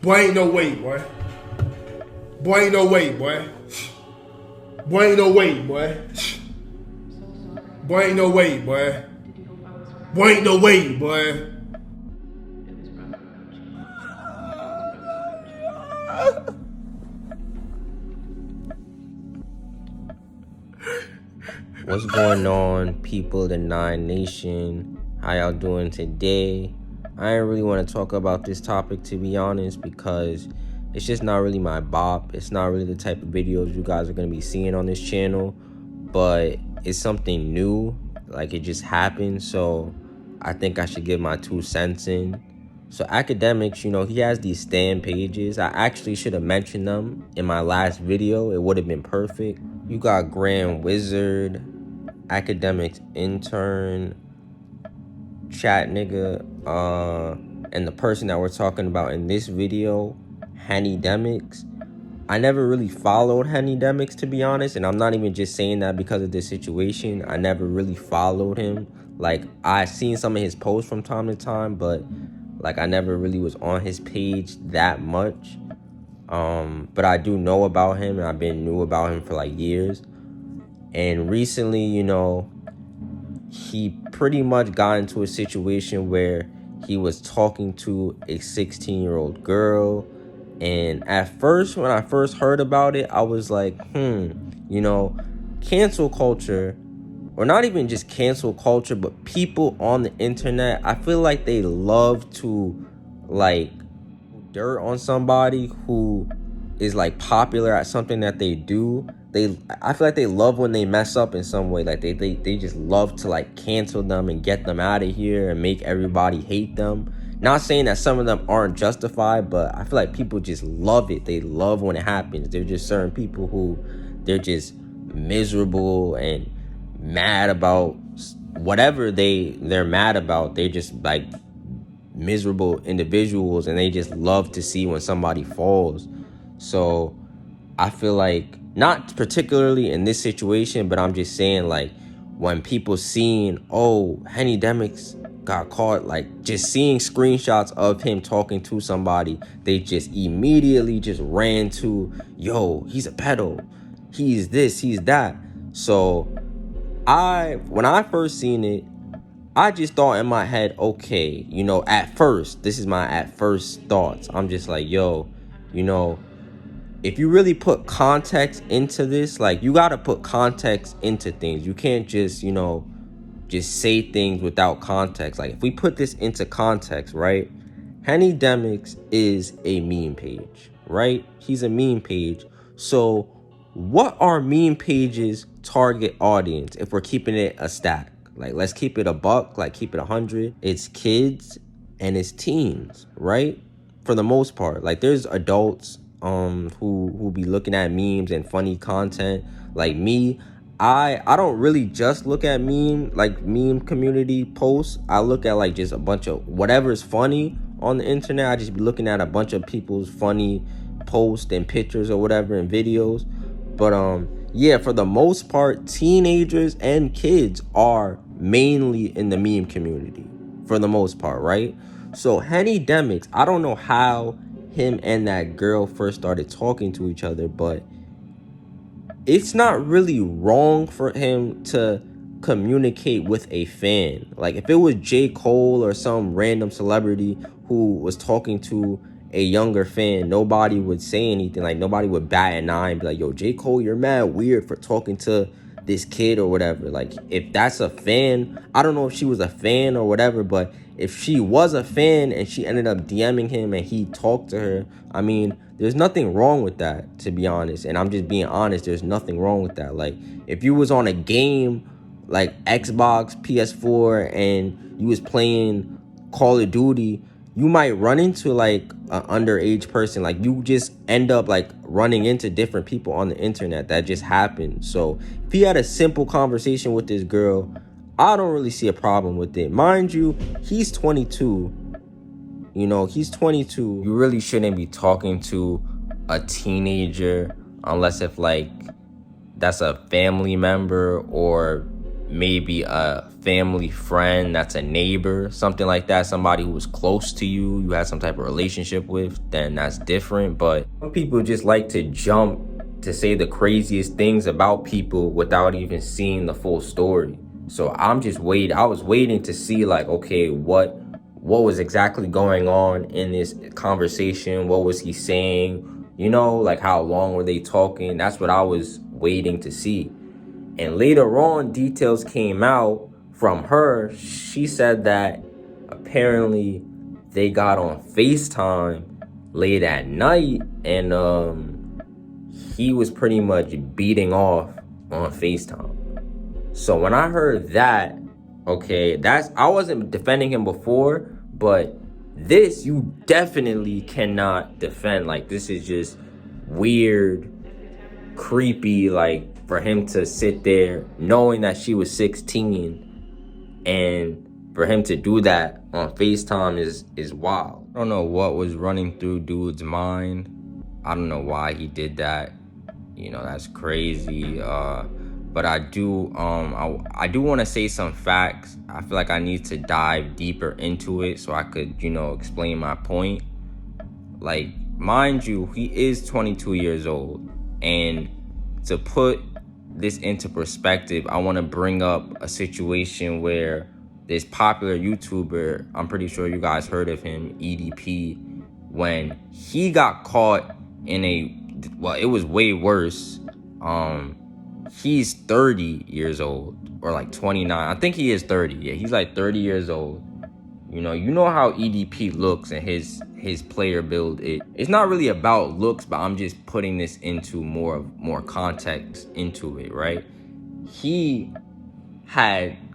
Boy, ain't no way, boy. Boy, ain't no way, boy. Boy, ain't no way, boy. Boy, ain't no way, boy. Boy, ain't no way, boy. What's going on, people of the Nine Nation? How y'all doing today? I ain't really want to talk about this topic, to be honest, because it's just not really my bop. It's not really the type of videos you guys are going to be seeing on this channel, but it's something new. Like, it just happened, so I think I should give my 2 cents in. So Academics, you know, he has these stan pages. I actually should have mentioned them in my last video. It would have been perfect. You got Grand Wizard, Academics Intern, Chat Nigga, and the person that we're talking about in this video, Hennydemiks. I never really followed Hennydemiks, to be honest, and I'm not even just saying that because of this situation. I never really followed him. Like, I seen some of his posts from time to time, but like, I never really was on his page that much. But I do know about him, and I've been knew about him for like years. And recently, you know, he pretty much got into a situation where he was talking to a 16-year-old girl. And at first, when I first heard about it, I was like, you know, cancel culture, or not even just cancel culture, but people on the internet, I feel like they love to, like, dirt on somebody who is, like, popular at something that they do. I feel like they love when they mess up in some way. Like, they just love to, like, cancel them and get them out of here and make everybody hate them. Not saying that some of them aren't justified, but I feel like people just love it. They love when it happens. There's just certain people who, they're just miserable and mad about whatever they're mad about. They're just like miserable individuals, and they just love to see when somebody falls. So I feel like, not particularly in this situation, but I'm just saying, like, when people seeing, oh, Hennydemiks got caught, like, just seeing screenshots of him talking to somebody, they just immediately just ran to, yo, he's a pedo, he's this, he's that. So when I first seen it, I just thought in my head, okay, you know, at first, this is my at first thoughts. I'm just like, yo, you know, if you really put context into this, like, you got to put context into things. You can't just, you know, just say things without context. Like, if we put this into context, right? Hennydemiks is a meme page, right? He's a meme page. So what are meme pages' target audience if we're keeping it a stack? Like, let's keep it a buck, like, keep it 100. It's kids and it's teens, right? For the most part. Like, there's adults who be looking at memes and funny content. Like me, I don't really just look at meme community posts. I look at, like, just a bunch of whatever's funny on the internet. I just be looking at a bunch of people's funny posts and pictures or whatever and videos. But yeah, for the most part, teenagers and kids are mainly in the meme community for the most part, right? So Hennydemiks, I don't know how him and that girl first started talking to each other, but it's not really wrong for him to communicate with a fan. Like, if it was J. Cole or some random celebrity who was talking to a younger fan, nobody would say anything. Like, nobody would bat an eye and be like, yo, J. Cole, you're mad weird for talking to this kid or whatever. Like, if that's a fan, I don't know if she was a fan or whatever, but if she was a fan and she ended up DMing him and he talked to her, I mean, there's nothing wrong with that, to be honest. And I'm just being honest, there's nothing wrong with that. Like, if you was on a game like Xbox, PS4, and you was playing Call of Duty, you might run into, like, an underage person. Like, you just end up, like, running into different people on the internet. That just happened. So if he had a simple conversation with this girl, I don't really see a problem with it. Mind you, he's 22. You know, he's 22. You really shouldn't be talking to a teenager unless if, like, that's a family member or maybe a family friend that's a neighbor, something like that, somebody who was close to you, you had some type of relationship with, then that's different. But some people just like to jump to say the craziest things about people without even seeing the full story. So I was waiting to see, like, okay, what was exactly going on in this conversation? What was he saying? You know, like, how long were they talking? That's what I was waiting to see. And later on, details came out from her. She said that apparently they got on FaceTime late at night, and he was pretty much beating off on FaceTime. So when I heard that, okay, I wasn't defending him before, but this you definitely cannot defend. Like, this is just weird, creepy, like, for him to sit there knowing that she was 16, and for him to do that on FaceTime is wild. I don't know what was running through dude's mind. I don't know why he did that. You know, that's crazy. But I do want to say some facts. I feel like I need to dive deeper into it so I could, explain my point. Like, mind you, he is 22 years old. And to put this into perspective, I want to bring up a situation where this popular YouTuber, I'm pretty sure you guys heard of him, EDP, when he got caught in it was way worse. He's 30 years old, or like 29. I think he is 30. Yeah, he's like 30 years old. You know how EDP looks and his player build. It's not really about looks, but I'm just putting this into more context into it, right? He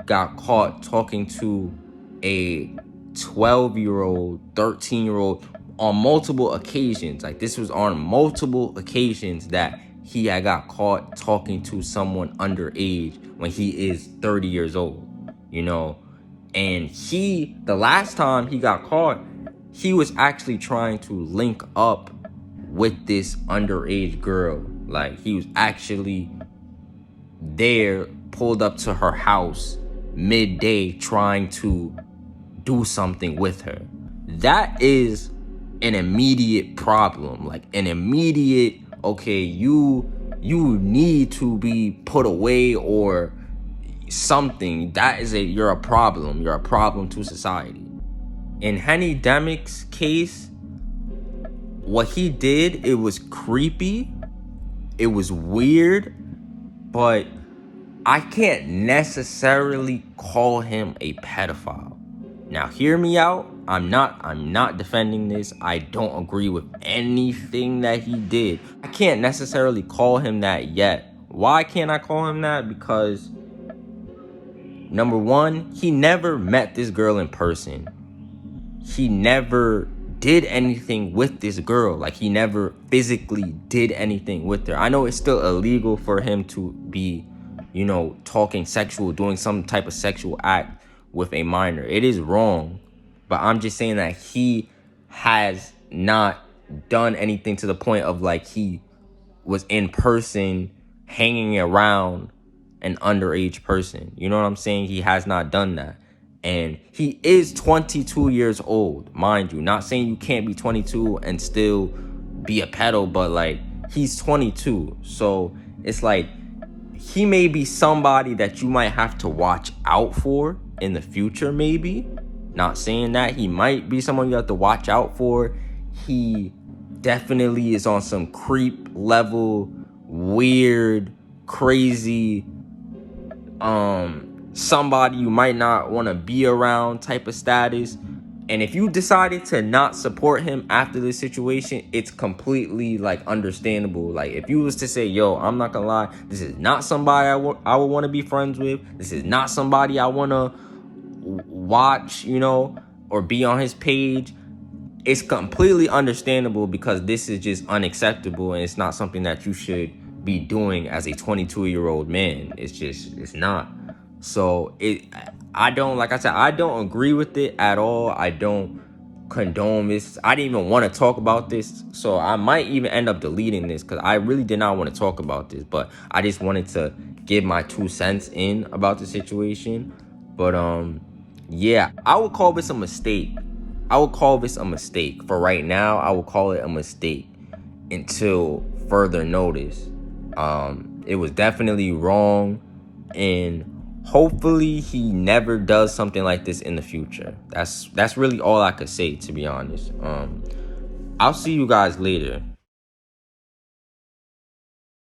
got caught talking to a 12-year-old, 13-year-old on multiple occasions. Like, this was on multiple occasions that he had got caught talking to someone underage when he is 30 years old, And the last time he got caught, he was actually trying to link up with this underage girl. Like, he was actually there, pulled up to her house midday trying to do something with her. That is an immediate problem. Like, an immediate, okay, you need to be put away or something. You're a problem. You're a problem to society. In Hennydemiks' case, what he did, it was creepy, it was weird, but I can't necessarily call him a pedophile. Now, hear me out. I'm not defending this. I don't agree with anything that he did. I can't necessarily call him that yet. Why can't I call him that? Because, number one, he never met this girl in person. He never did anything with this girl. Like, he never physically did anything with her. I know it's still illegal for him to be, talking sexual, doing some type of sexual act with a minor. It is wrong. But I'm just saying that he has not done anything to the point of, like, he was in person hanging around an underage person. You know what I'm saying? He has not done that. And he is 22 years old, mind you. Not saying you can't be 22 and still be a pedo, but, like, he's 22. So it's like, he may be somebody that you might have to watch out for in the future, maybe. Not saying that. He might be someone you have to watch out for. He definitely is on some creep level, weird, crazy, somebody you might not want to be around type of status. And if you decided to not support him after this situation, it's completely, like, understandable. Like, if you was to say, yo, I'm not gonna lie, this is not somebody I would want to be friends with. This is not somebody I want to watch, or be on his page. It's completely understandable, because this is just unacceptable, and it's not something that you should be doing as a 22-year-old man. It's not. So I don't agree with it at all. I don't condone this. I didn't even want to talk about this, so I might even end up deleting this because I really did not want to talk about this, but I just wanted to give my 2 cents in about the situation. But yeah, I would call this a mistake. I would call this a mistake. For right now, I would call it a mistake until further notice. It was definitely wrong, and hopefully he never does something like this in the future. That's really all I could say, to be honest. I'll see you guys later.